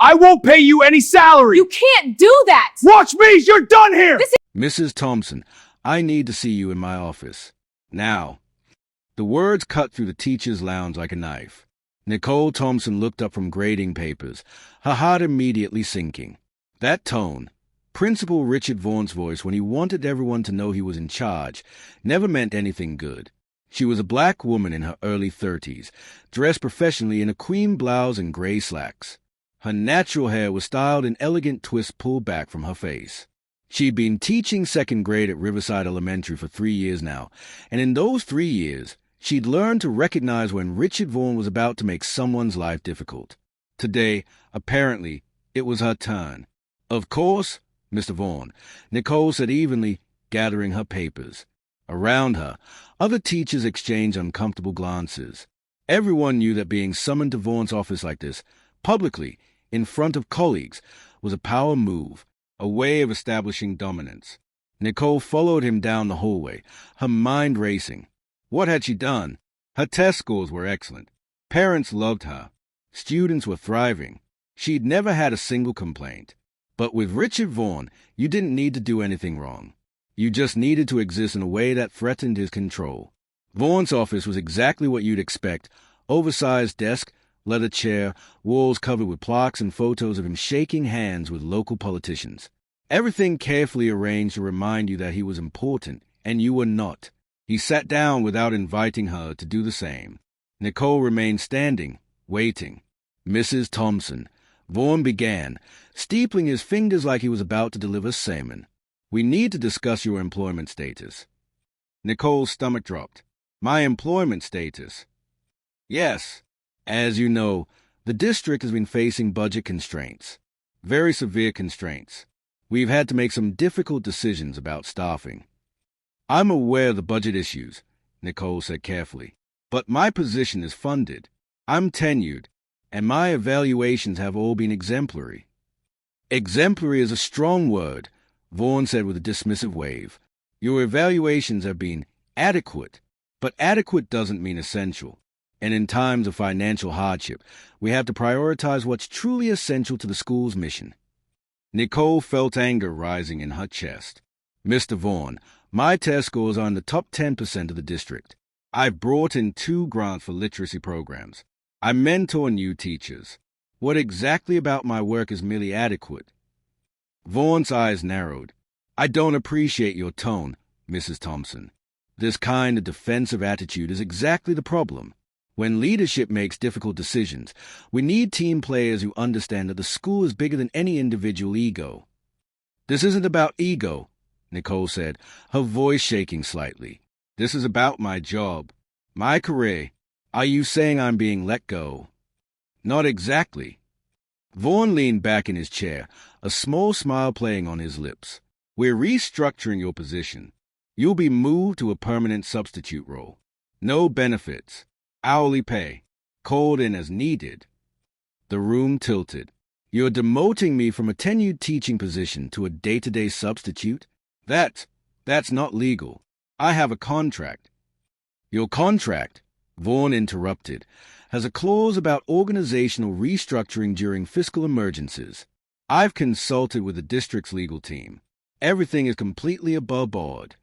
I won't pay you any salary! You can't do that! Watch me! You're done here! Mrs. Thompson, I need to see you in my office. Now. The words cut through the teacher's lounge like a knife. Nicole Thompson looked up from grading papers, her heart immediately sinking. That tone, Principal Richard Vaughan's voice when he wanted everyone to know he was in charge, never meant anything good. She was a black woman in her early 30s, dressed professionally in a cream blouse and gray slacks. Her natural hair was styled in elegant twists pulled back from her face. She'd been teaching second grade at Riverside Elementary for 3 years now, and in those 3 years, she'd learned to recognize when Richard Vaughan was about to make someone's life difficult. Today, apparently, it was her turn. Of course, Mr. Vaughan, Nicole said evenly, gathering her papers. Around her, other teachers exchanged uncomfortable glances. Everyone knew that being summoned to Vaughan's office like this, publicly, in front of colleagues, was a power move, a way of establishing dominance. Nicole followed him down the hallway, her mind racing. What had she done? Her test scores were excellent. Parents loved her. Students were thriving. She'd never had a single complaint. But with Richard Vaughan, you didn't need to do anything wrong. You just needed to exist in a way that threatened his control. Vaughan's office was exactly what you'd expect. Oversized desk, leather chair, walls covered with plaques and photos of him shaking hands with local politicians. Everything carefully arranged to remind you that he was important, and you were not. He sat down without inviting her to do the same. Nicole remained standing, waiting. Mrs. Thompson. Vaughan began, steepling his fingers like he was about to deliver sermon. We need to discuss your employment status. Nicole's stomach dropped. My employment status? Yes. As you know, the district has been facing budget constraints. Very severe constraints. We've had to make some difficult decisions about staffing. I'm aware of the budget issues, Nicole said carefully, but my position is funded. I'm tenured, and my evaluations have all been exemplary. Exemplary is a strong word, Vaughan said with a dismissive wave. Your evaluations have been adequate, but adequate doesn't mean essential. And in times of financial hardship, we have to prioritize what's truly essential to the school's mission. Nicole felt anger rising in her chest. Mr. Vaughan, my test scores are in the top 10% of the district. I've brought in 2 grants for literacy programs. I mentor new teachers. What exactly about my work is merely adequate? Vaughan's eyes narrowed. I don't appreciate your tone, Mrs. Thompson. This kind of defensive attitude is exactly the problem. When leadership makes difficult decisions, we need team players who understand that the school is bigger than any individual ego. This isn't about ego, Nicole said, her voice shaking slightly. This is about my job, my career. Are you saying I'm being let go? Not exactly. Vaughan leaned back in his chair, a small smile playing on his lips. We're restructuring your position. You'll be moved to a permanent substitute role. No benefits. Hourly pay. Called in as needed. The room tilted. You're demoting me from a tenured teaching position to a day-to-day substitute? That's not legal. I have a contract. Your contract, Vaughan interrupted, has a clause about organizational restructuring during fiscal emergencies. I've consulted with the district's legal team. Everything is completely above board.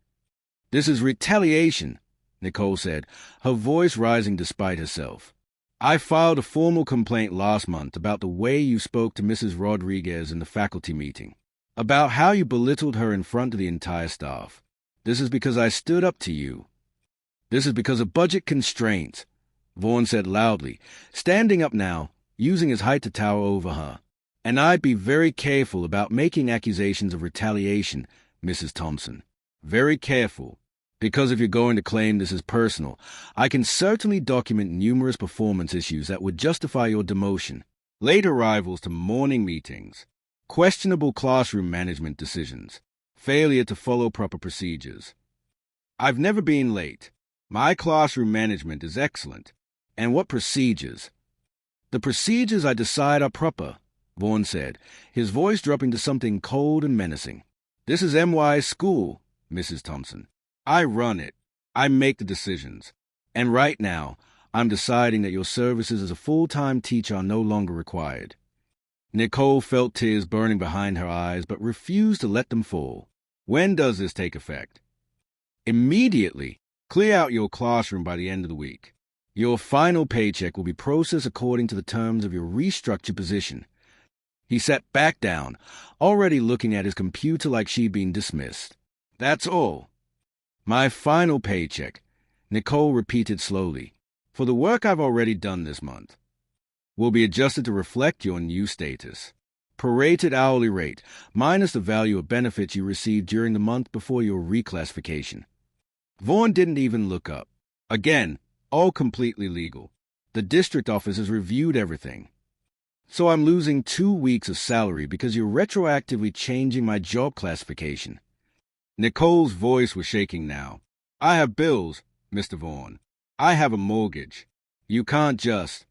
This is retaliation, Nicole said, her voice rising despite herself. I filed a formal complaint last month about the way you spoke to Mrs. Rodriguez in the faculty meeting, about how you belittled her in front of the entire staff. This is because I stood up to you. This is because of budget constraints, Vaughan said loudly, standing up now, using his height to tower over her. And I'd be very careful about making accusations of retaliation, Mrs. Thompson. Very careful. Because if you're going to claim this is personal, I can certainly document numerous performance issues that would justify your demotion. Late arrivals to morning meetings, questionable classroom management decisions, failure to follow proper procedures. I've never been late. My classroom management is excellent. And what procedures? The procedures I decide are proper, Vaughan said, his voice dropping to something cold and menacing. This is MY's school, Mrs. Thompson. I run it. I make the decisions. And right now, I'm deciding that your services as a full-time teacher are no longer required. Nicole felt tears burning behind her eyes, but refused to let them fall. When does this take effect? Immediately. Clear out your classroom by the end of the week. Your final paycheck will be processed according to the terms of your restructured position. He sat back down, already looking at his computer like she'd been dismissed. That's all. My final paycheck, Nicole repeated slowly, for the work I've already done this month, will be adjusted to reflect your new status. Prorated hourly rate, minus the value of benefits you received during the month before your reclassification. Vaughn didn't even look up. Again, all completely legal. The district office has reviewed everything. So I'm losing 2 weeks of salary because you're retroactively changing my job classification. Nicole's voice was shaking now. I have bills, Mr. Vaughn. I have a mortgage. You can't just...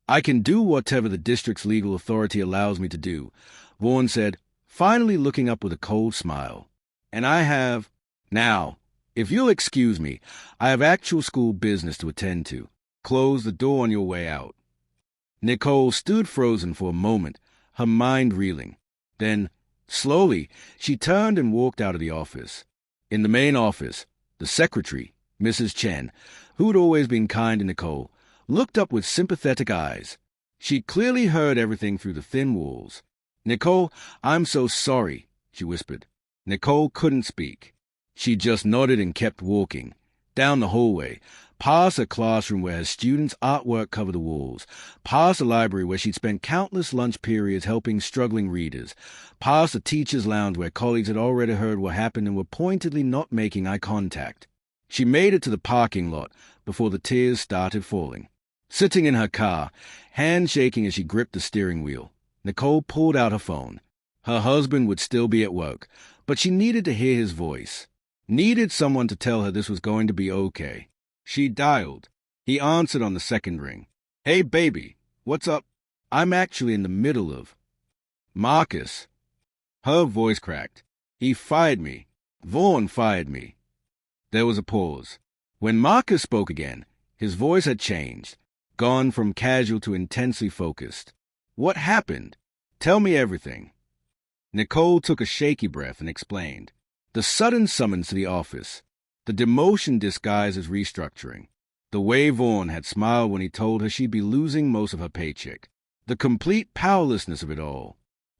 I can do whatever the district's legal authority allows me to do, Vaughn said, finally looking up with a cold smile. And I have... Now, if you'll excuse me, I have actual school business to attend to. Close the door on your way out. Nicole stood frozen for a moment, her mind reeling. Then, slowly, she turned and walked out of the office. In the main office, the secretary, Mrs. Chen, who'd always been kind to Nicole, looked up with sympathetic eyes. She clearly heard everything through the thin walls. Nicole, I'm so sorry, she whispered. Nicole couldn't speak. She just nodded and kept walking, down the hallway, past a classroom where her students' artwork covered the walls, past a library where she'd spent countless lunch periods helping struggling readers, past a teacher's lounge where colleagues had already heard what happened and were pointedly not making eye contact. She made it to the parking lot before the tears started falling. Sitting in her car, hands shaking as she gripped the steering wheel, Nicole pulled out her phone. Her husband would still be at work, but she needed to hear his voice. Needed someone to tell her this was going to be okay. She dialed. He answered on the second ring. Hey, baby, what's up? I'm actually in the middle of... Marcus. Her voice cracked. He fired me. Vaughn fired me. There was a pause. When Marcus spoke again, his voice had changed, gone from casual to intensely focused. What happened? Tell me everything. Nicole took a shaky breath and explained. The sudden summons to the office, the demotion disguised as restructuring, the way Vaughn had smiled when he told her she'd be losing most of her paycheck, the complete powerlessness of it all.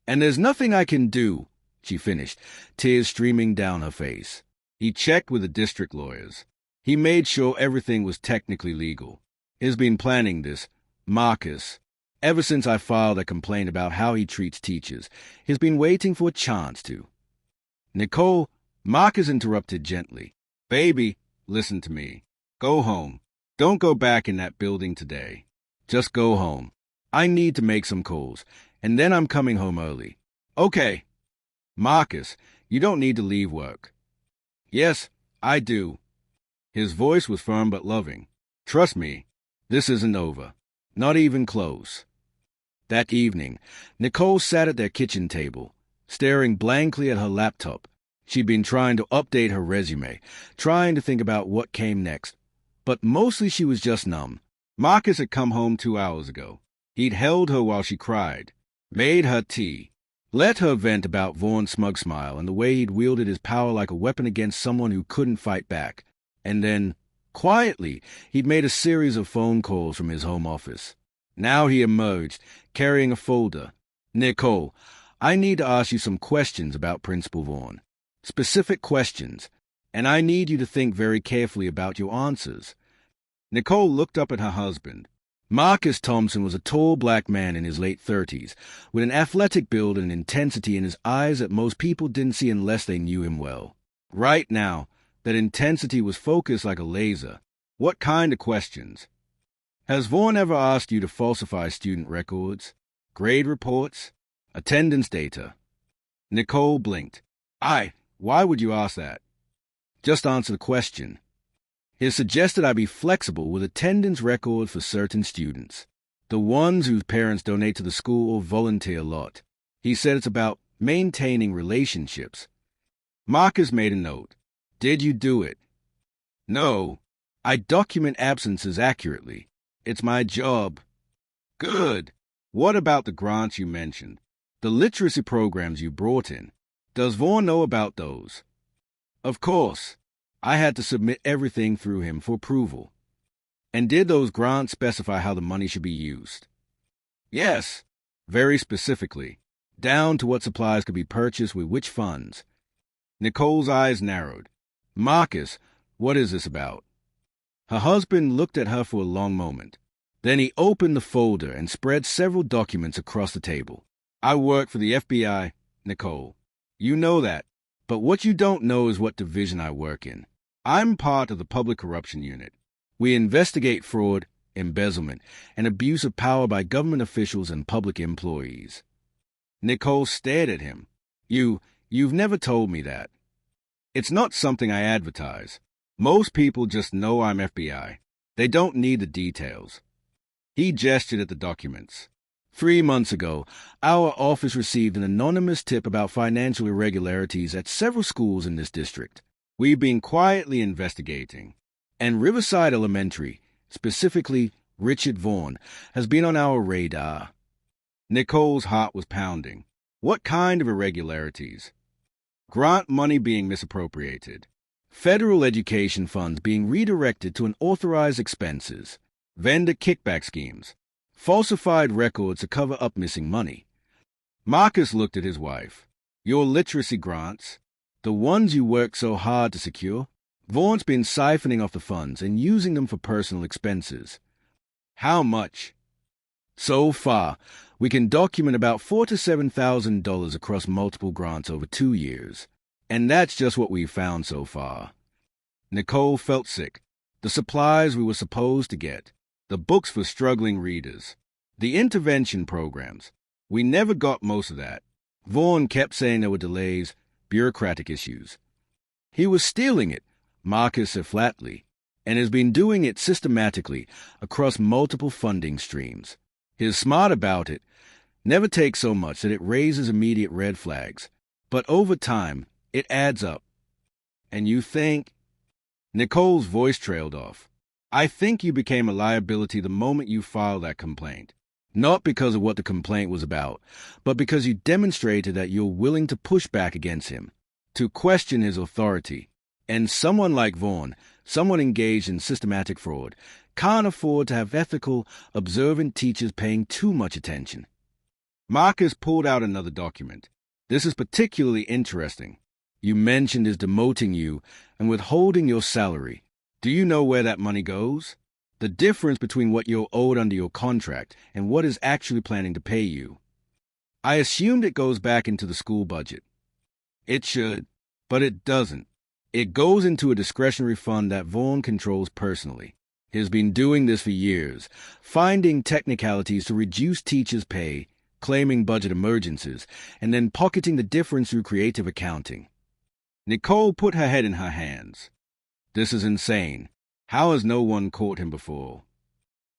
And there's nothing I can do, she finished, tears streaming down her face. He checked with the district lawyers. He made sure everything was technically legal. He's been planning this, Marcus. Ever since I filed a complaint about how he treats teachers, he's been waiting for a chance to. Nicole, Marcus interrupted gently. Baby, listen to me. Go home. Don't go back in that building today. Just go home. I need to make some calls, and then I'm coming home early. Okay. Marcus, you don't need to leave work. Yes, I do. His voice was firm but loving. Trust me, this isn't over. Not even close. That evening, Nicole sat at their kitchen table, staring blankly at her laptop. She'd been trying to update her resume, trying to think about what came next. But mostly she was just numb. Marcus had come home 2 hours ago. He'd held her while she cried, made her tea, let her vent about Vaughn's smug smile and the way he'd wielded his power like a weapon against someone who couldn't fight back. And then, quietly, he'd made a series of phone calls from his home office. Now he emerged, carrying a folder. Nicole, I need to ask you some questions about Principal Vaughn. Specific questions, and I need you to think very carefully about your answers. Nicole looked up at her husband. Marcus Thompson was a tall black man in his late 30s, with an athletic build and intensity in his eyes that most people didn't see unless they knew him well. Right now, that intensity was focused like a laser. What kind of questions? Has Vaughn ever asked you to falsify student records, grade reports, attendance data? Nicole blinked. Why would you ask that? Just answer the question. He suggested I be flexible with attendance records for certain students, the ones whose parents donate to the school or volunteer a lot. He said it's about maintaining relationships. Marcus made a note. Did you do it? No. I document absences accurately. It's my job. Good. What about the grants you mentioned? The literacy programs you brought in? Does Vaughn know about those? Of course. I had to submit everything through him for approval. And did those grants specify how the money should be used? Yes, very specifically, down to what supplies could be purchased with which funds. Nicole's eyes narrowed. Marcus, what is this about? Her husband looked at her for a long moment. Then he opened the folder and spread several documents across the table. I work for the FBI, Nicole. You know that. But what you don't know is what division I work in. I'm part of the Public Corruption Unit. We investigate fraud, embezzlement, and abuse of power by government officials and public employees. Nicole stared at him. You've never told me that. It's not something I advertise. Most people just know I'm FBI. They don't need the details. He gestured at the documents. 3 months ago, our office received an anonymous tip about financial irregularities at several schools in this district. We've been quietly investigating. And Riverside Elementary, specifically Richard Vaughn, has been on our radar. Nicole's heart was pounding. What kind of irregularities? Grant money being misappropriated. Federal education funds being redirected to unauthorized expenses. Vendor kickback schemes. Falsified records to cover up missing money. Marcus looked at his wife. Your literacy grants, the ones you worked so hard to secure, Vaughn's been siphoning off the funds and using them for personal expenses. How much? So far, we can document about $4,000 to $7,000 across multiple grants over 2 years. And that's just what we've found so far. Nicole felt sick. The supplies we were supposed to get. The books for struggling readers. The intervention programs. We never got most of that. Vaughn kept saying there were delays, bureaucratic issues. He was stealing it, Marcus said flatly, and has been doing it systematically across multiple funding streams. He's smart about it, never takes so much that it raises immediate red flags. But over time, it adds up. And you think? Nicole's voice trailed off. I think you became a liability the moment you filed that complaint. Not because of what the complaint was about, but because you demonstrated that you're willing to push back against him, to question his authority. And someone like Vaughn, someone engaged in systematic fraud, can't afford to have ethical, observant teachers paying too much attention. Marcus pulled out another document. This is particularly interesting. You mentioned his demoting you and withholding your salary. Do you know where that money goes? The difference between what you're owed under your contract and what is actually planning to pay you. I assumed it goes back into the school budget. It should, but it doesn't. It goes into a discretionary fund that Vaughn controls personally. He has been doing this for years, finding technicalities to reduce teachers' pay, claiming budget emergencies, and then pocketing the difference through creative accounting. Nicole put her head in her hands. This is insane. How has no one caught him before?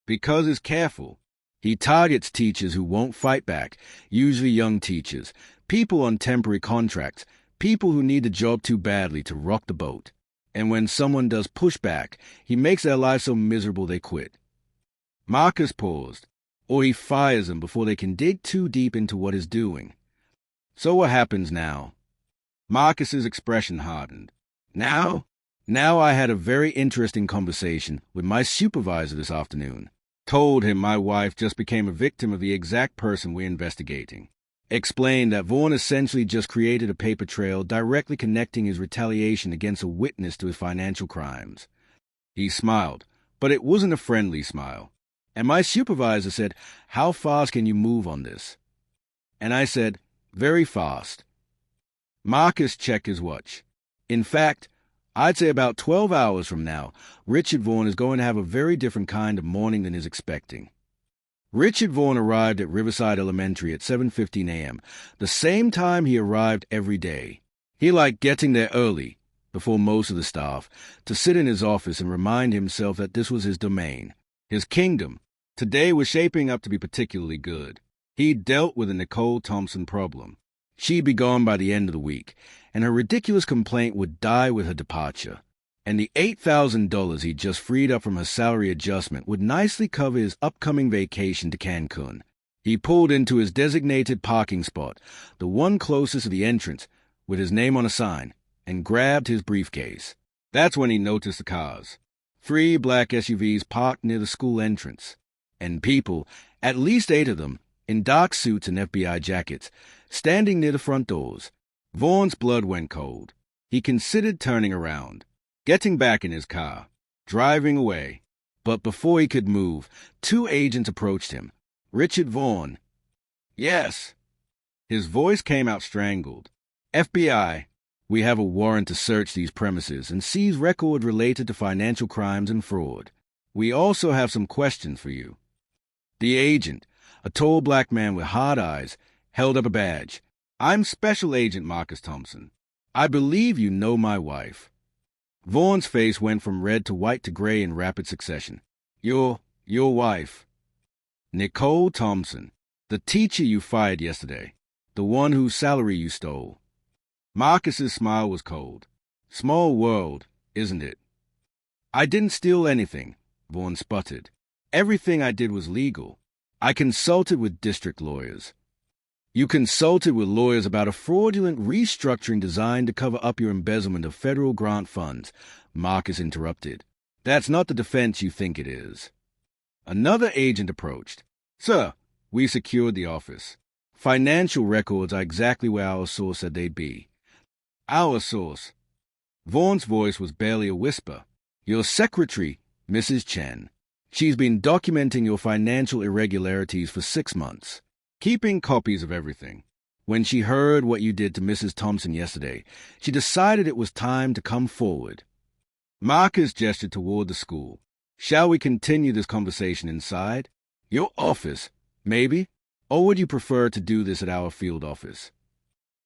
Because he's careful. He targets teachers who won't fight back, usually young teachers, people on temporary contracts, people who need the job too badly to rock the boat. And when someone does push back, he makes their lives so miserable they quit. Marcus paused, or he fires them before they can dig too deep into what he's doing. So what happens now? Marcus's expression hardened. Now I had a very interesting conversation with my supervisor this afternoon. Told him my wife just became a victim of the exact person we're investigating. Explained that Vaughn essentially just created a paper trail directly connecting his retaliation against a witness to his financial crimes. He smiled, but it wasn't a friendly smile. And my supervisor said, "How fast can you move on this?" And I said, "Very fast." Marcus checked his watch. In fact, I'd say about 12 hours from now, Richard Vaughn is going to have a very different kind of morning than he's expecting. Richard Vaughn arrived at Riverside Elementary at 7:15 a.m., the same time he arrived every day. He liked getting there early, before most of the staff, to sit in his office and remind himself that this was his domain, his kingdom. Today was shaping up to be particularly good. He dealt with the Nicole Thompson problem. She'd be gone by the end of the week, and her ridiculous complaint would die with her departure. And the $8,000 he'd just freed up from her salary adjustment would nicely cover his upcoming vacation to Cancun. He pulled into his designated parking spot, the one closest to the entrance, with his name on a sign, and grabbed his briefcase. That's when he noticed the cars. 3 black SUVs parked near the school entrance, and people, at least 8 of them, in dark suits and FBI jackets, standing near the front doors. Vaughn's blood went cold. He considered turning around, getting back in his car, driving away. But before he could move, 2 agents approached him. Richard Vaughn. Yes. His voice came out strangled. FBI, we have a warrant to search these premises and seize record related to financial crimes and fraud. We also have some questions for you. The agent, a tall black man with hard eyes, held up a badge. I'm Special Agent Marcus Thompson. I believe you know my wife. Vaughn's face went from red to white to gray in rapid succession. Your wife. Nicole Thompson, the teacher you fired yesterday, the one whose salary you stole. Marcus's smile was cold. Small world, isn't it? I didn't steal anything, Vaughn sputtered. Everything I did was legal. I consulted with district lawyers. You consulted with lawyers about a fraudulent restructuring designed to cover up your embezzlement of federal grant funds, Marcus interrupted. That's not the defense you think it is. Another agent approached. Sir, we secured the office. Financial records are exactly where our source said they'd be. Our source. Vaughn's voice was barely a whisper. Your secretary, Mrs. Chen. She's been documenting your financial irregularities for 6 months, keeping copies of everything. When she heard what you did to Mrs. Thompson yesterday, she decided it was time to come forward. Marcus gestured toward the school. Shall we continue this conversation inside? Your office, maybe? Or would you prefer to do this at our field office?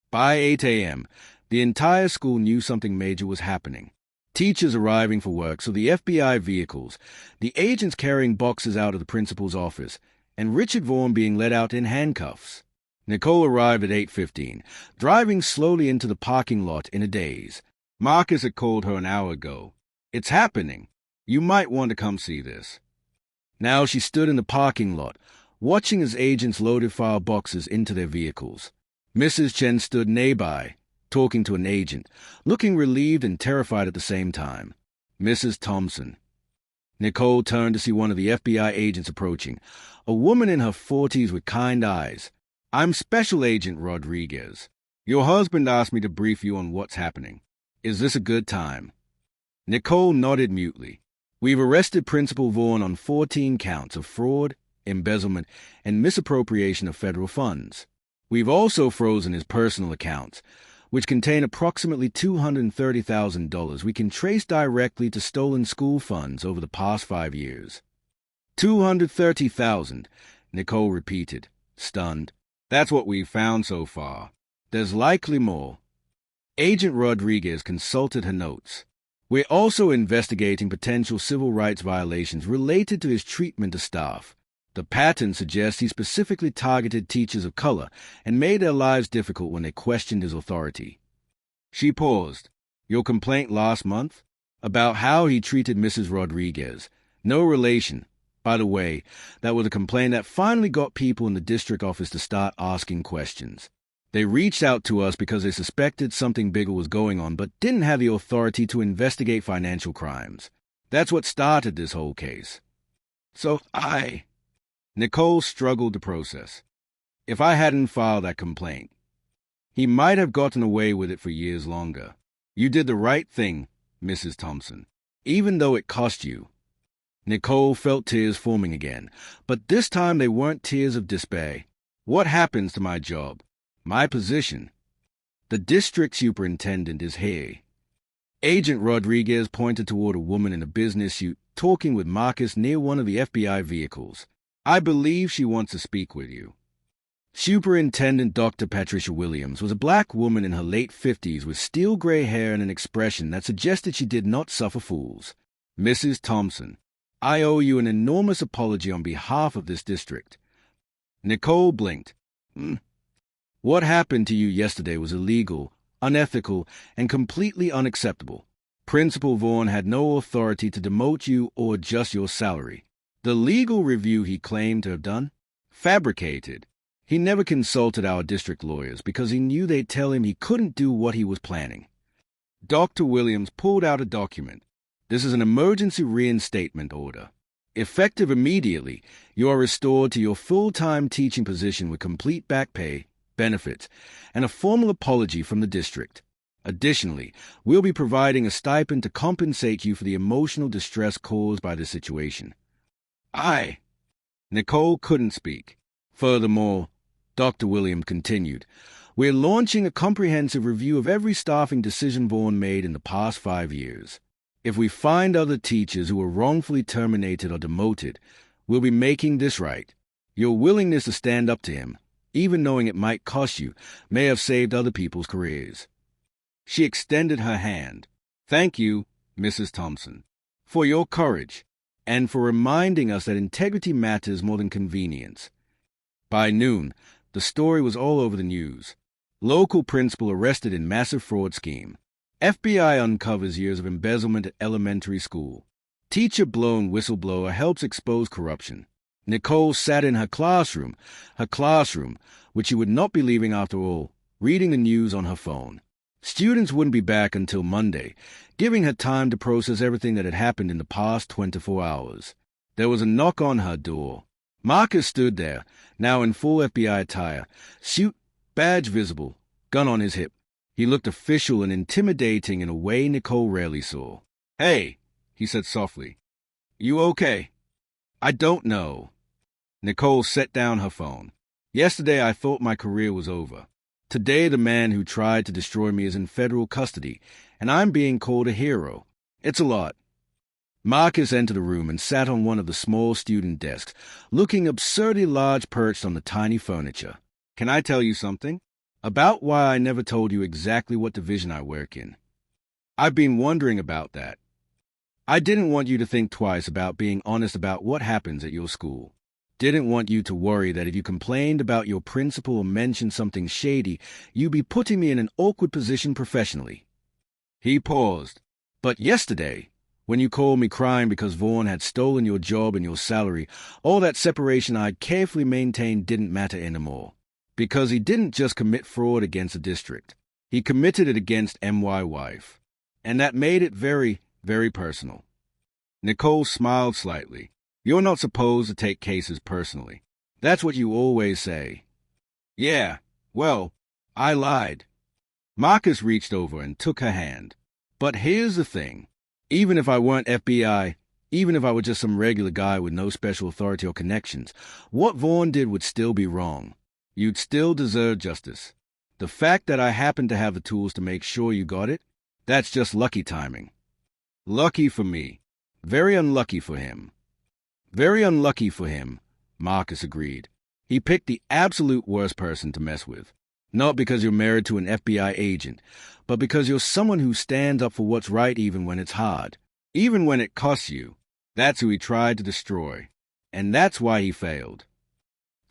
By 8 a.m., the entire school knew something major was happening. Teachers arriving for work, so the FBI vehicles, the agents carrying boxes out of the principal's office, and Richard Vaughn being let out in handcuffs. Nicole arrived at 8:15, driving slowly into the parking lot in a daze. Marcus had called her an hour ago. It's happening. You might want to come see this. Now she stood in the parking lot, watching as agents loaded file boxes into their vehicles. Mrs. Chen stood nearby, talking to an agent, looking relieved and terrified at the same time. Mrs. Thompson. Nicole turned to see one of the FBI agents approaching, a woman in her 40s with kind eyes. I'm Special Agent Rodriguez. Your husband asked me to brief you on what's happening. Is this a good time? Nicole nodded mutely. We've arrested Principal Vaughn on 14 counts of fraud, embezzlement, and misappropriation of federal funds. We've also frozen his personal accounts, which contain approximately $230,000 we can trace directly to stolen school funds over the past 5 years. $230,000, Nicole repeated, stunned. That's what we've found so far. There's likely more. Agent Rodriguez consulted her notes. We're also investigating potential civil rights violations related to his treatment of staff. The pattern suggests he specifically targeted teachers of color and made their lives difficult when they questioned his authority. She paused. Your complaint last month? About how he treated Mrs. Rodriguez. No relation. By the way, that was a complaint that finally got people in the district office to start asking questions. They reached out to us because they suspected something bigger was going on but didn't have the authority to investigate financial crimes. That's what started this whole case. So Nicole struggled to process. If I hadn't filed that complaint, he might have gotten away with it for years longer. You did the right thing, Mrs. Thompson, even though it cost you. Nicole felt tears forming again, but this time they weren't tears of despair. What happens to my job? My position? The district superintendent is here. Agent Rodriguez pointed toward a woman in a business suit talking with Marcus near one of the FBI vehicles. I believe she wants to speak with you. Superintendent Dr. Patricia Williams was a black woman in her late 50s with steel gray hair and an expression that suggested she did not suffer fools. Mrs. Thompson, I owe you an enormous apology on behalf of this district. Nicole blinked. What happened to you yesterday was illegal, unethical, and completely unacceptable. Principal Vaughn had no authority to demote you or adjust your salary. The legal review he claimed to have done? Fabricated. He never consulted our district lawyers because he knew they'd tell him he couldn't do what he was planning. Dr. Williams pulled out a document. This is an emergency reinstatement order. Effective immediately, you are restored to your full-time teaching position with complete back pay, benefits, and a formal apology from the district. Additionally, we'll be providing a stipend to compensate you for the emotional distress caused by the situation. Nicole couldn't speak. Furthermore, Dr. Williams continued, we're launching a comprehensive review of every staffing decision Vaughn made in the past 5 years. If we find other teachers who were wrongfully terminated or demoted, we'll be making this right. Your willingness to stand up to him, even knowing it might cost you, may have saved other people's careers. She extended her hand. Thank you, Mrs. Thompson, for your courage, and for reminding us that integrity matters more than convenience. By noon, the story was all over the news. Local principal arrested in massive fraud scheme. FBI uncovers years of embezzlement at elementary school. Teacher blown whistleblower helps expose corruption. Nicole sat in her classroom, which she would not be leaving after all, reading the news on her phone. Students wouldn't be back until Monday, giving her time to process everything that had happened in the past 24 hours. There was a knock on her door. Marcus stood there, now in full FBI attire, suit, badge visible, gun on his hip. He looked official and intimidating in a way Nicole rarely saw. Hey, he said softly. You okay? I don't know. Nicole set down her phone. Yesterday I thought my career was over. Today the man who tried to destroy me is in federal custody, and I'm being called a hero. It's a lot. Marcus entered the room and sat on one of the small student desks, looking absurdly large perched on the tiny furniture. Can I tell you something? About why I never told you exactly what division I work in. I've been wondering about that. I didn't want you to think twice about being honest about what happens at your school. Didn't want you to worry that if you complained about your principal or mentioned something shady, you'd be putting me in an awkward position professionally. He paused. But yesterday, when you called me crying because Vaughn had stolen your job and your salary, all that separation I'd carefully maintained didn't matter anymore. Because he didn't just commit fraud against the district. He committed it against my wife. And that made it very, very personal. Nicole smiled slightly. You're not supposed to take cases personally. That's what you always say. Yeah, well, I lied. Marcus reached over and took her hand. But here's the thing. Even if I weren't FBI, even if I were just some regular guy with no special authority or connections, what Vaughn did would still be wrong. You'd still deserve justice. The fact that I happen to have the tools to make sure you got it, that's just lucky timing. Lucky for me. Very unlucky for him. Very unlucky for him, Marcus agreed. He picked the absolute worst person to mess with. Not because you're married to an FBI agent, but because you're someone who stands up for what's right even when it's hard. Even when it costs you. That's who he tried to destroy. And that's why he failed.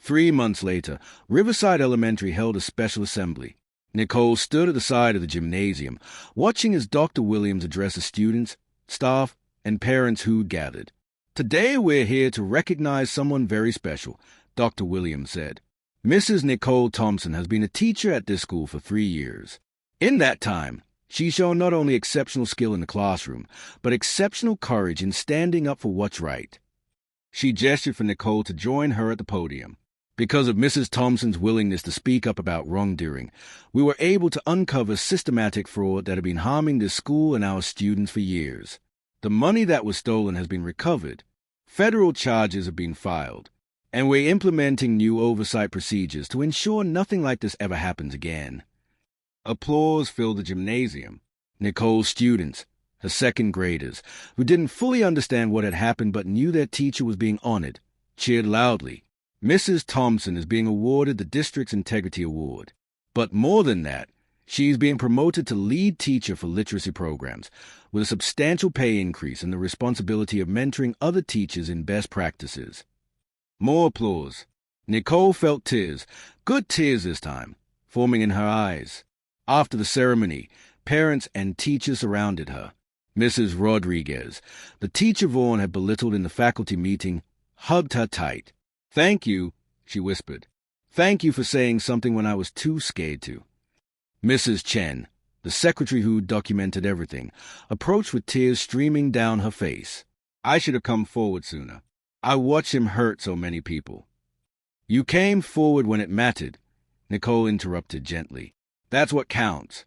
3 months later, Riverside Elementary held a special assembly. Nicole stood at the side of the gymnasium, watching as Dr. Williams addressed the students, staff, and parents who'd gathered. Today we're here to recognize someone very special, Dr. Williams said. Mrs. Nicole Thompson has been a teacher at this school for 3 years. In that time, she's shown not only exceptional skill in the classroom, but exceptional courage in standing up for what's right. She gestured for Nicole to join her at the podium. Because of Mrs. Thompson's willingness to speak up about wrongdoing, we were able to uncover systematic fraud that had been harming this school and our students for years. The money that was stolen has been recovered. Federal charges have been filed. And we're implementing new oversight procedures to ensure nothing like this ever happens again. Applause filled the gymnasium. Nicole's students, her second graders, who didn't fully understand what had happened but knew their teacher was being honored, cheered loudly. Mrs. Thompson is being awarded the district's Integrity Award. But more than that, she's being promoted to lead teacher for literacy programs, with a substantial pay increase and the responsibility of mentoring other teachers in best practices. More applause. Nicole felt tears, good tears this time, forming in her eyes. After the ceremony, parents and teachers surrounded her. Mrs. Rodriguez, the teacher Vaughn had belittled in the faculty meeting, hugged her tight. Thank you, she whispered. Thank you for saying something when I was too scared to. Mrs. Chen, the secretary who documented everything, approached with tears streaming down her face. I should have come forward sooner. I watched him hurt so many people. You came forward when it mattered, Nicole interrupted gently. That's what counts.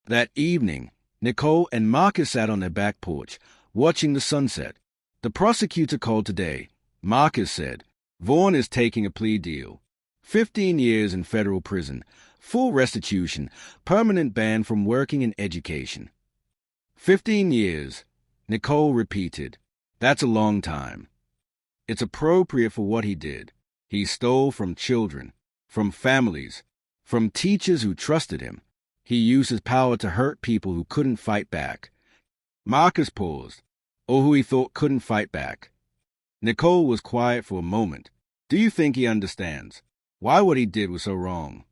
That evening, Nicole and Marcus sat on their back porch, watching the sunset. The prosecutor called today. Marcus said, Vaughn is taking a plea deal. 15 years in federal prison, full restitution, permanent ban from working in education. 15 years, Nicole repeated. That's a long time. It's appropriate for what he did. He stole from children, from families, from teachers who trusted him. He used his power to hurt people who couldn't fight back. Marcus paused, or who he thought couldn't fight back. Nicole was quiet for a moment. Do you think he understands why what he did was so wrong?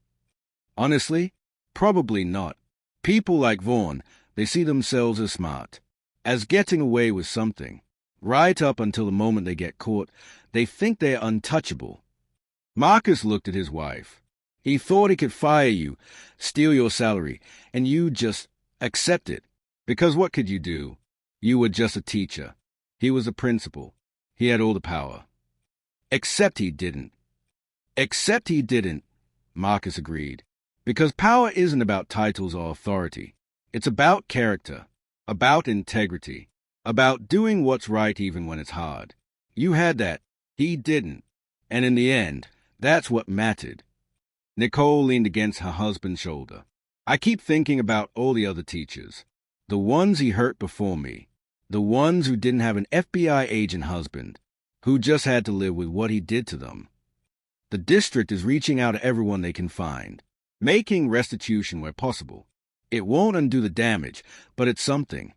Honestly, probably not. People like Vaughn, they see themselves as smart, as getting away with something. Right up until the moment they get caught, they think they're untouchable. Marcus looked at his wife. He thought he could fire you, steal your salary, and you just accept it. Because what could you do? You were just a teacher. He was a principal. He had all the power. Except he didn't. Except he didn't, Marcus agreed. Because power isn't about titles or authority. It's about character, about integrity, about doing what's right even when it's hard. You had that. He didn't. And in the end, that's what mattered. Nicole leaned against her husband's shoulder. I keep thinking about all the other teachers. The ones he hurt before me. The ones who didn't have an FBI agent husband. Who just had to live with what he did to them. The district is reaching out to everyone they can find. Making restitution where possible. It won't undo the damage, but it's something.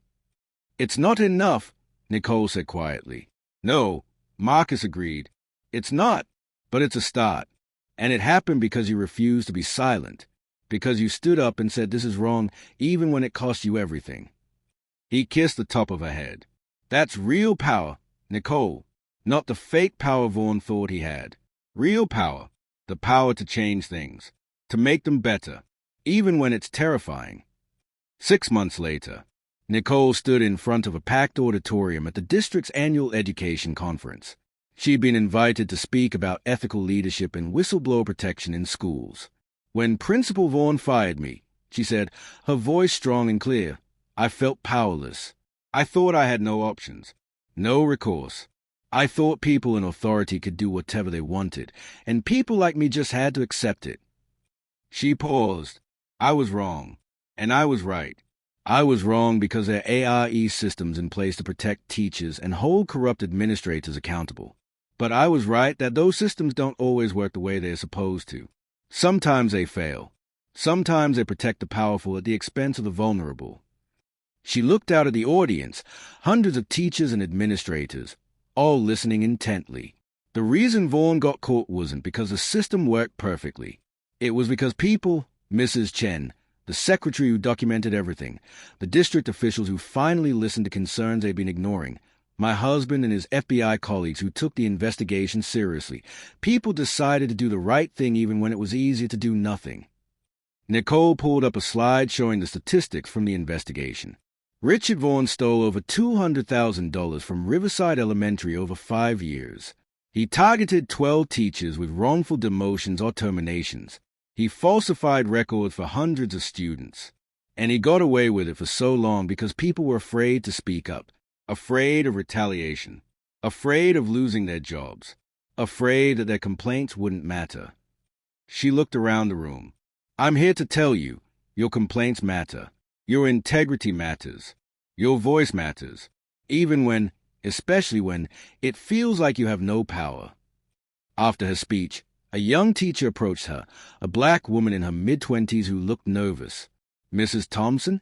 It's not enough, Nicole said quietly. No, Marcus agreed. It's not, but it's a start. And it happened because you refused to be silent. Because you stood up and said this is wrong, even when it cost you everything. He kissed the top of her head. That's real power, Nicole. Not the fake power Vaughn thought he had. Real power. The power to change things. To make them better. Even when it's terrifying. 6 months later, Nicole stood in front of a packed auditorium at the district's annual education conference. She'd been invited to speak about ethical leadership and whistleblower protection in schools. When Principal Vaughn fired me, she said, her voice strong and clear, I felt powerless. I thought I had no options, no recourse. I thought people in authority could do whatever they wanted, and people like me just had to accept it. She paused. I was wrong, and I was right. I was wrong because there are ARE systems in place to protect teachers and hold corrupt administrators accountable. But I was right that those systems don't always work the way they're supposed to. Sometimes they fail. Sometimes they protect the powerful at the expense of the vulnerable. She looked out at the audience, hundreds of teachers and administrators, all listening intently. The reason Vaughn got caught wasn't because the system worked perfectly. It was because people, Mrs. Chen, the secretary who documented everything, the district officials who finally listened to concerns they'd been ignoring, my husband and his FBI colleagues who took the investigation seriously. People decided to do the right thing even when it was easier to do nothing. Nicole pulled up a slide showing the statistics from the investigation. Richard Vaughn stole over $200,000 from Riverside Elementary over 5 years. He targeted 12 teachers with wrongful demotions or terminations. He falsified records for hundreds of students. And he got away with it for so long because people were afraid to speak up. Afraid of retaliation, afraid of losing their jobs, afraid that their complaints wouldn't matter. She looked around the room. I'm here to tell you, your complaints matter. Your integrity matters. Your voice matters. Even when, especially when, it feels like you have no power. After her speech, a young teacher approached her, a black woman in her mid-20s who looked nervous. Mrs. Thompson?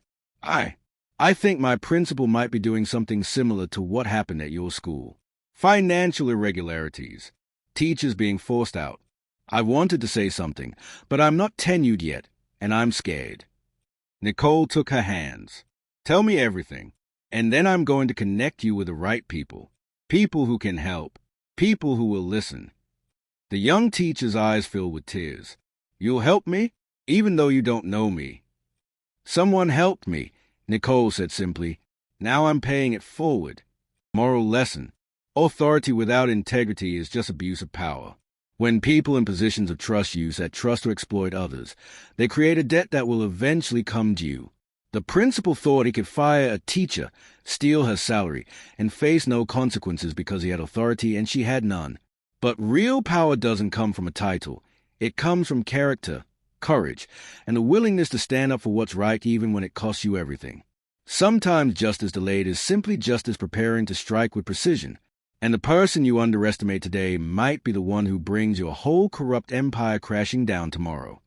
I think my principal might be doing something similar to what happened at your school. Financial irregularities. Teachers being forced out. I wanted to say something, but I'm not tenured yet, and I'm scared. Nicole took her hands. Tell me everything, and then I'm going to connect you with the right people. People who can help. People who will listen. The young teacher's eyes filled with tears. You'll help me, even though you don't know me. Someone helped me, Nicole said simply. Now I'm paying it forward. Moral lesson. Authority without integrity is just abuse of power. When people in positions of trust use that trust to exploit others, they create a debt that will eventually come due. The principal thought he could fire a teacher, steal her salary, and face no consequences because he had authority and she had none. But real power doesn't come from a title. It comes from character, courage, and the willingness to stand up for what's right even when it costs you everything. Sometimes justice delayed is simply justice preparing to strike with precision. And the person you underestimate today might be the one who brings your whole corrupt empire crashing down tomorrow.